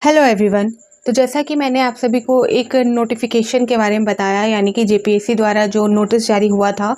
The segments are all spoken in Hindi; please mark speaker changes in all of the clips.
Speaker 1: Hello everyone. तो जैसा कि मैंने आप सभी को एक नोटिफिकेशन के बारे में बताया, यानी कि जेपीएससी द्वारा जो नोटिस जारी हुआ था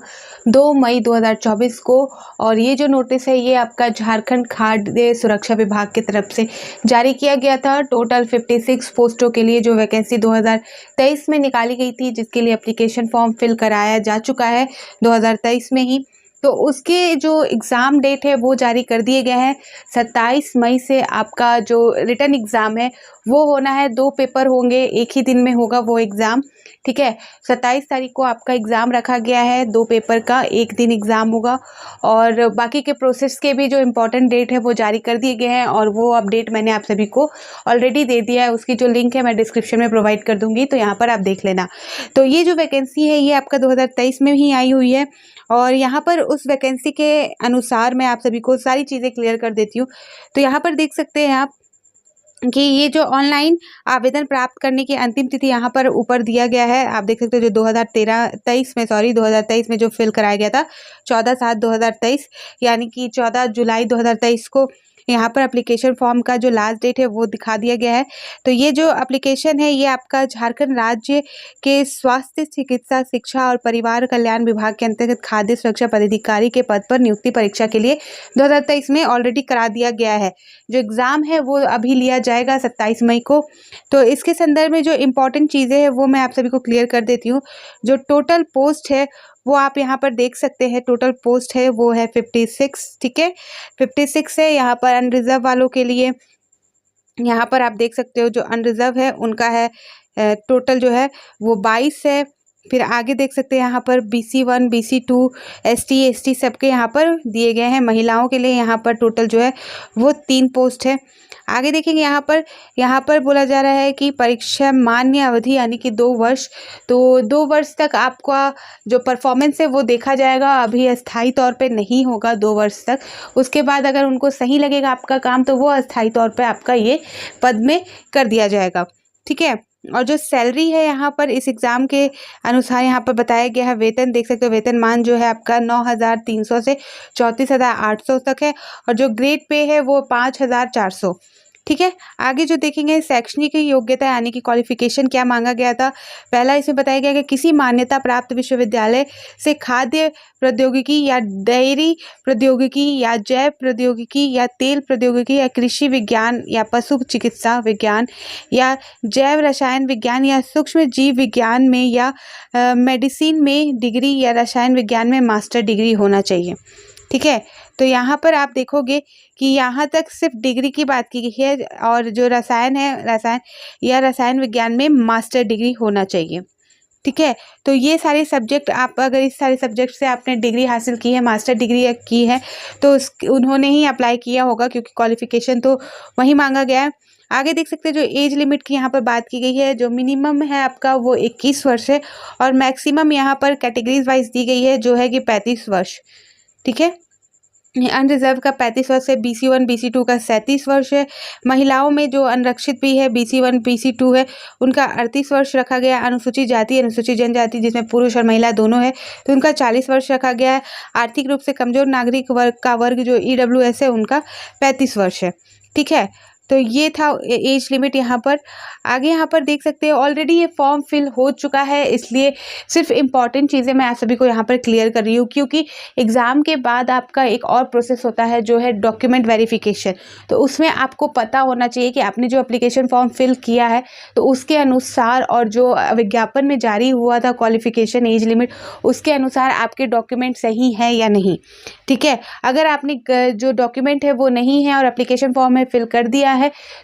Speaker 1: 2 मई 2024 को, और ये जो नोटिस है ये आपका झारखंड खाद्य सुरक्षा विभाग की तरफ से जारी किया गया था। टोटल 56 पोस्टों के लिए जो वैकेंसी 2023 में निकाली गई थी, जिसके लिए एप्लीकेशन फॉर्म फिल कराया जा चुका है 2023 में ही। तो उसके जो एग्ज़ाम डेट है वो जारी कर दिए गए हैं। 27 मई से आपका जो रिटन एग्ज़ाम है वो होना है। 2 पेपर होंगे, एक ही दिन में होगा वो एग्ज़ाम, ठीक है। 27 तारीख को आपका एग्ज़ाम रखा गया है, 2 पेपर का, एक दिन एग्ज़ाम होगा। और बाकी के प्रोसेस के भी जो इम्पोर्टेंट डेट है वो जारी कर दिए गए हैं, और वो अपडेट मैंने आप सभी को ऑलरेडी दे दिया है। उसकी जो लिंक है मैं डिस्क्रिप्शन में प्रोवाइड कर दूँगी, तो यहाँ पर आप देख लेना। तो ये जो वैकेंसी है ये आपका 2023 में ही आई हुई है, और यहाँ पर उस वैकेंसी के अनुसार मैं आप सभी को सारी चीज़ें क्लियर कर देती हूँ। तो यहाँ पर देख सकते हैं आप कि ये जो ऑनलाइन आवेदन प्राप्त करने की अंतिम तिथि यहाँ पर ऊपर दिया गया है। आप देख सकते हो जो 2023 में जो फिल कराया गया था 14/7/2023, यानी कि 14 जुलाई 2023 को यहाँ पर एप्लीकेशन फॉर्म का जो लास्ट डेट है वो दिखा दिया गया है। तो ये जो एप्लीकेशन है ये आपका झारखंड राज्य के स्वास्थ्य, चिकित्सा, शिक्षा और परिवार कल्याण विभाग के अंतर्गत खाद्य सुरक्षा पदाधिकारी के पद पर नियुक्ति परीक्षा के लिए 2023 में ऑलरेडी करा दिया गया है। जो एग्ज़ाम है वो अभी लिया जाएगा 27 मई को। तो इसके संदर्भ में जो इम्पोर्टेंट चीज़ें हैं वो मैं आप सभी को क्लियर कर देती हूँ। जो टोटल पोस्ट है वो आप यहाँ पर देख सकते हैं। टोटल पोस्ट है वो है 56, ठीक है, 56 है। यहाँ पर अनरिजर्व वालों के लिए यहाँ पर आप देख सकते हो जो अनरिजर्व है उनका है टोटल जो है वो 22 है। फिर आगे देख सकते हैं यहाँ पर BC1 BC2 ST ST सबके यहाँ पर दिए गए हैं। महिलाओं के लिए यहाँ पर टोटल जो है वो 3 पोस्ट है। आगे देखेंगे यहाँ पर बोला जा रहा है कि परीक्षा मान्य अवधि यानी कि 2 वर्ष। तो 2 वर्ष तक आपका जो परफॉर्मेंस है वो देखा जाएगा, अभी अस्थायी तौर पे नहीं होगा 2 वर्ष तक। उसके बाद अगर उनको सही लगेगा आपका काम तो वो अस्थायी तौर पे आपका ये पद में कर दिया जाएगा, ठीक है। और जो सैलरी है यहाँ पर इस एग्ज़ाम के अनुसार यहाँ पर बताया गया है। वेतन देख सकते हो, वेतनमान जो है आपका 9,300 से 34,800 तक है, और जो ग्रेड पे है वो 5,400, ठीक है। आगे जो देखेंगे शैक्षणिक योग्यता यानी कि क्वालिफिकेशन क्या मांगा गया था। पहला इसमें बताया गया कि किसी मान्यता प्राप्त विश्वविद्यालय से खाद्य प्रौद्योगिकी या डेयरी प्रौद्योगिकी या जैव प्रौद्योगिकी या तेल प्रौद्योगिकी या कृषि विज्ञान या पशु चिकित्सा विज्ञान या जैव रसायन विज्ञान या सूक्ष्म जीव विज्ञान में या मेडिसिन में डिग्री या रसायन विज्ञान में मास्टर डिग्री होना चाहिए, ठीक है। तो यहाँ पर आप देखोगे कि यहाँ तक सिर्फ डिग्री की बात की गई है, और जो रसायन विज्ञान में मास्टर डिग्री होना चाहिए, ठीक है। तो ये सारे सब्जेक्ट आप अगर इस सारे सब्जेक्ट से आपने डिग्री हासिल की है, मास्टर डिग्री की है, तो उन्होंने ही अप्लाई किया होगा, क्योंकि क्वालिफिकेशन तो वही मांगा गया है। आगे देख सकते हैं जो एज लिमिट की यहाँ पर बात की गई है। जो मिनिमम है आपका वो 21 वर्ष है, और मैक्सिमम यहाँ पर कैटेगरीज वाइज दी गई है जो है कि 35 वर्ष, ठीक है। अनरिजर्व का 35 वर्ष है, BC1 BC2 का 37 वर्ष है। महिलाओं में जो अनरक्षित भी है BC1 BC2 है उनका 38 वर्ष रखा गया। अनुसूचित जाति अनुसूचित जनजाति जिसमें पुरुष और महिला दोनों है तो उनका 40 वर्ष रखा गया है। आर्थिक रूप से कमजोर नागरिक वर्ग का वर्ग जो EWS है उनका 35 वर्ष है, ठीक है। तो ये था एज लिमिट यहाँ पर। आगे यहाँ पर देख सकते हैं ऑलरेडी ये फॉर्म फिल हो चुका है, इसलिए सिर्फ इम्पॉर्टेंट चीज़ें मैं आप सभी को यहाँ पर क्लियर कर रही हूँ, क्योंकि एग्ज़ाम के बाद आपका एक और प्रोसेस होता है जो है डॉक्यूमेंट वेरिफिकेशन। तो उसमें आपको पता होना चाहिए कि आपने जो एप्लीकेशन फॉर्म फिल किया है तो उसके अनुसार, और जो विज्ञापन में जारी हुआ था क्वालिफिकेशन एज लिमिट, उसके अनुसार आपके डॉक्यूमेंट सही हैं या नहीं, ठीक है। अगर आपने जो डॉक्यूमेंट है वो नहीं है और एप्लीकेशन फॉर्म में फिल कर दिया है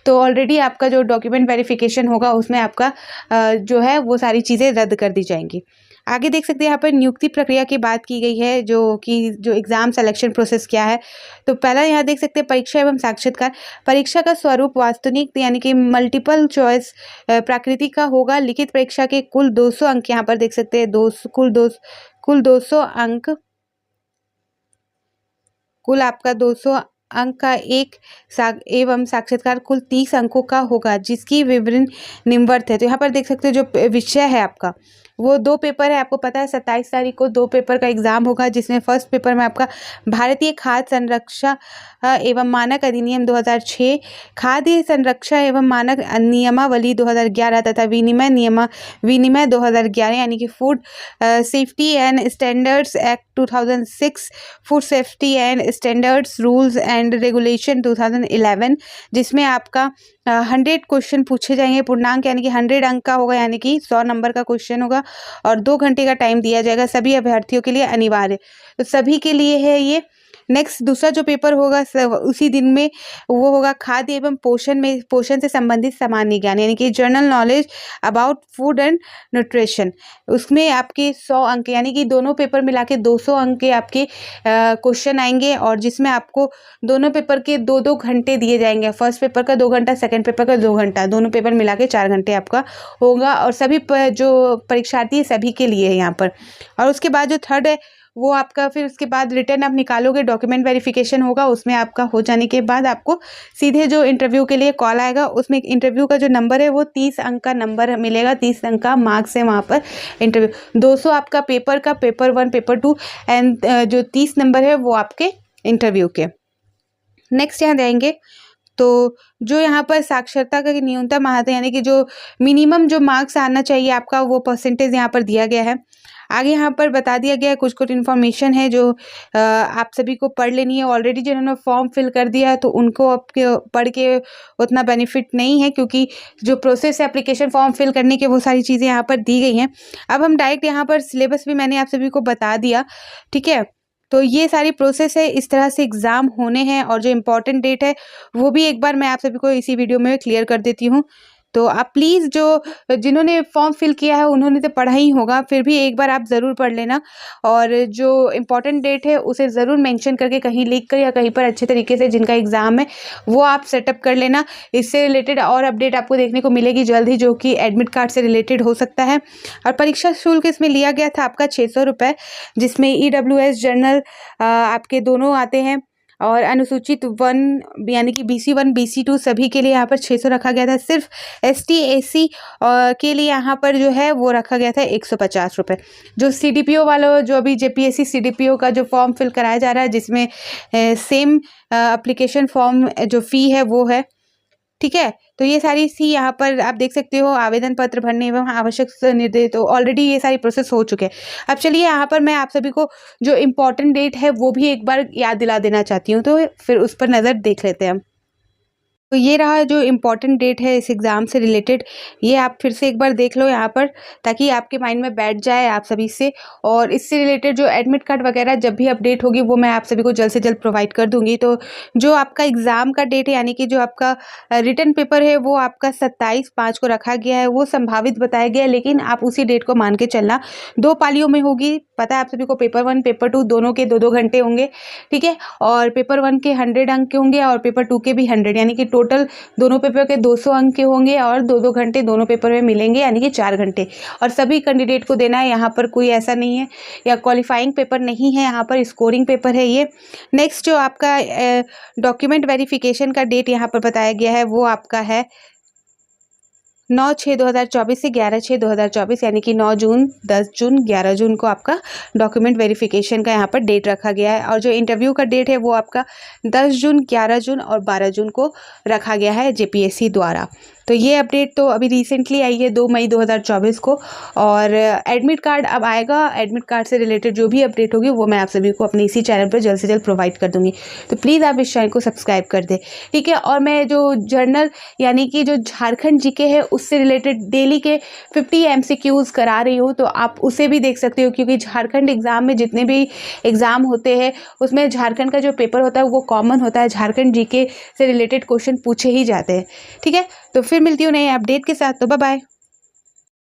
Speaker 1: तो ऑलरेडी आपका जो डॉक्यूमेंट वेरिफिकेशन होगा उसमें आपका जो है वो सारी चीज़ें रद्द कर दी जाएंगी। आगे देख सकते हैं यहाँ पर नियुक्ति प्रक्रिया की बात की गई है, जो एग्ज़ाम सिलेक्शन प्रोसेस क्या है। तो पहला यहाँ देख सकते हैं परीक्षा एवं साक्षात्कार। परीक्षा का स्वरूप वास्तुनिक यानी कि मल्टीपल चॉइस प्रकृति का होगा। लिखित परीक्षा के कुल 200 अंक यहाँ पर देख सकते हैं, कुल 200 अंक, कुल आपका 200 अंक का एवं साक्षात्कार कुल 30 अंकों का होगा, जिसकी विवरण निम्नवत है। तो यहाँ पर देख सकते हो जो विषय है आपका, वो 2 पेपर है, आपको पता है 27 तारीख को 2 पेपर का एग्ज़ाम होगा, जिसमें फर्स्ट पेपर में आपका भारतीय खाद्य संरक्षा एवं मानक अधिनियम 2006, खाद्य संरक्षा एवं मानक नियमावली 2011 तथा विनिमय 2011 यानी कि food safety and standards act 2006, food safety and standards rules and regulation 2011, जिसमें आपका 100 क्वेश्चन पूछे जाएंगे पूर्णांक यानी कि 100 अंक का होगा, यानी कि 100 नंबर का क्वेश्चन होगा और 2 घंटे का टाइम दिया जाएगा, सभी अभ्यर्थियों के लिए अनिवार्य, तो सभी के लिए है ये। नेक्स्ट दूसरा जो पेपर होगा उसी दिन में वो होगा खाद्य एवं पोषण से संबंधित सामान्य ज्ञान यानी कि general knowledge about food and nutrition. उसमें आपके 100 अंक यानी कि दोनों पेपर मिला के 200 अंक के आपके क्वेश्चन आएंगे, और जिसमें आपको दोनों पेपर के 2-2 घंटे दिए जाएंगे। फर्स्ट पेपर का 2 घंटा, सेकेंड पेपर का 2 घंटा, दोनों पेपर मिला के 4 घंटे आपका होगा, और सभी जो परीक्षार्थी है सभी के लिए है यहाँ पर। और उसके बाद जो थर्ड है वो आपका फिर उसके बाद रिटर्न आप निकालोगे, डॉक्यूमेंट वेरिफिकेशन होगा, उसमें आपका हो जाने के बाद आपको सीधे जो इंटरव्यू के लिए कॉल आएगा, उसमें इंटरव्यू का जो नंबर है वो 30 अंक का नंबर मिलेगा, 30 अंक का मार्क्स है वहाँ पर इंटरव्यू। 200 आपका पेपर का, पेपर 1 पेपर 2 एंड जो 30 नंबर है वो आपके इंटरव्यू के। नेक्स्ट यहाँ जाएंगे तो जो यहाँ पर साक्षरता का न्यूनतम आता है यानी कि जो मिनिमम जो मार्क्स आना चाहिए आपका वो परसेंटेज यहाँ पर दिया गया है। आगे यहाँ पर बता दिया गया है कुछ इन्फॉर्मेशन है जो आप सभी को पढ़ लेनी है। ऑलरेडी जिन्होंने फॉर्म फिल कर दिया है तो उनको अब पढ़ के उतना बेनिफिट नहीं है, क्योंकि जो प्रोसेस है एप्लीकेशन फॉर्म फिल करने के वो सारी चीज़ें यहाँ पर दी गई हैं। अब हम डायरेक्ट यहाँ पर सिलेबस भी मैंने आप सभी को बता दिया, ठीक है। तो ये सारी प्रोसेस है, इस तरह से एग्ज़ाम होने हैं, और जो इम्पोर्टेंट डेट है वो भी एक बार मैं आप सभी को इसी वीडियो में क्लियर कर देती हूँ। तो आप प्लीज़ जिन्होंने फॉर्म फिल किया है उन्होंने तो पढ़ा ही होगा, फिर भी एक बार आप ज़रूर पढ़ लेना, और जो इम्पोर्टेंट डेट है उसे ज़रूर मेंशन करके कहीं लिख कर या कहीं पर अच्छे तरीके से जिनका एग्ज़ाम है वो आप सेटअप कर लेना। इससे रिलेटेड और अपडेट आपको देखने को मिलेगी जल्द ही, जो कि एडमिट कार्ड से रिलेटेड हो सकता है। और परीक्षा शुल्क इसमें लिया गया था आपका 600 रुपये, जिसमें EWS जनरल आपके दोनों आते हैं, और अनुसूचित 1 यानी कि BC1 BC2 सभी के लिए यहाँ पर 600 रखा गया था। सिर्फ ST SC के लिए यहाँ पर जो है वो रखा गया था 150 रुपये। जो CDPO वालों, जो अभी JPSC CDPO का जो फॉर्म फिल कराया जा रहा है, जिसमें सेम एप्लीकेशन फॉर्म जो फ़ी है वो है, ठीक है। तो ये सारी सी यहाँ पर आप देख सकते हो, आवेदन पत्र भरने एवं आवश्यक निर्देश, तो ऑलरेडी ये सारी प्रोसेस हो चुके हैं। अब चलिए यहाँ पर मैं आप सभी को जो इम्पोर्टेंट डेट है वो भी एक बार याद दिला देना चाहती हूँ, तो फिर उस पर नज़र देख लेते हैं हम। तो ये रहा जो इम्पोर्टेंट डेट है इस एग्ज़ाम से रिलेटेड, ये आप फिर से एक बार देख लो यहाँ पर, ताकि आपके माइंड में बैठ जाए आप सभी से। और इससे रिलेटेड जो एडमिट कार्ड वगैरह जब भी अपडेट होगी वो मैं आप सभी को जल्द से जल्द प्रोवाइड कर दूँगी। तो जो आपका एग्ज़ाम का डेट है यानी कि जो आपका रिटन पेपर है वो आपका 27/5 को रखा गया है, वो संभावित बताया गया है, लेकिन आप उसी डेट को मान के चलना। 2 पालियों में होगी, पता है आप सभी को। पेपर 1 पेपर 2 दोनों के 2-2 घंटे होंगे, ठीक है। और पेपर 1 के 100 अंक के होंगे और पेपर 2 के भी 100, यानी कि टोटल दोनों पेपर के 200 अंक के होंगे, और 2-2 घंटे दोनों पेपर में मिलेंगे, यानी कि 4 घंटे। और सभी कैंडिडेट को देना है, यहाँ पर कोई ऐसा नहीं है या क्वालिफाइंग पेपर नहीं है, यहाँ पर स्कोरिंग पेपर है ये। नेक्स्ट जो आपका डॉक्यूमेंट वेरिफिकेशन का डेट यहाँ पर बताया गया है वो आपका है 9/6/2024 से 11/6/2024, यानी कि 9 जून, 10 जून, 11 जून को आपका डॉक्यूमेंट वेरिफिकेशन का यहाँ पर डेट रखा गया है। और जो इंटरव्यू का डेट है वो आपका 10 जून, 11 जून और 12 जून को रखा गया है JPSC द्वारा। तो ये अपडेट तो अभी रिसेंटली आई है 2 मई 2024 को। और एडमिट कार्ड अब आएगा, एडमिट कार्ड से रिलेटेड जो भी अपडेट होगी वो मैं आप सभी को अपने इसी चैनल पर जल्द से जल्द प्रोवाइड कर दूँगी। तो प्लीज़ आप इस चैनल को सब्सक्राइब कर दें, ठीक है। और मैं जो जर्नल यानी कि जो झारखंड GK है उससे रिलेटेड डेली के 50 MCQs करा रही हूँ, तो आप उसे भी देख सकते हो, क्योंकि झारखंड एग्ज़ाम में जितने भी एग्ज़ाम होते हैं उसमें झारखंड का जो पेपर होता है वो कॉमन होता है, झारखंड GK से रिलेटेड क्वेश्चन पूछे ही जाते हैं, ठीक है। तो फिर मिलती हूँ नए अपडेट के साथ, तो बाय बाय।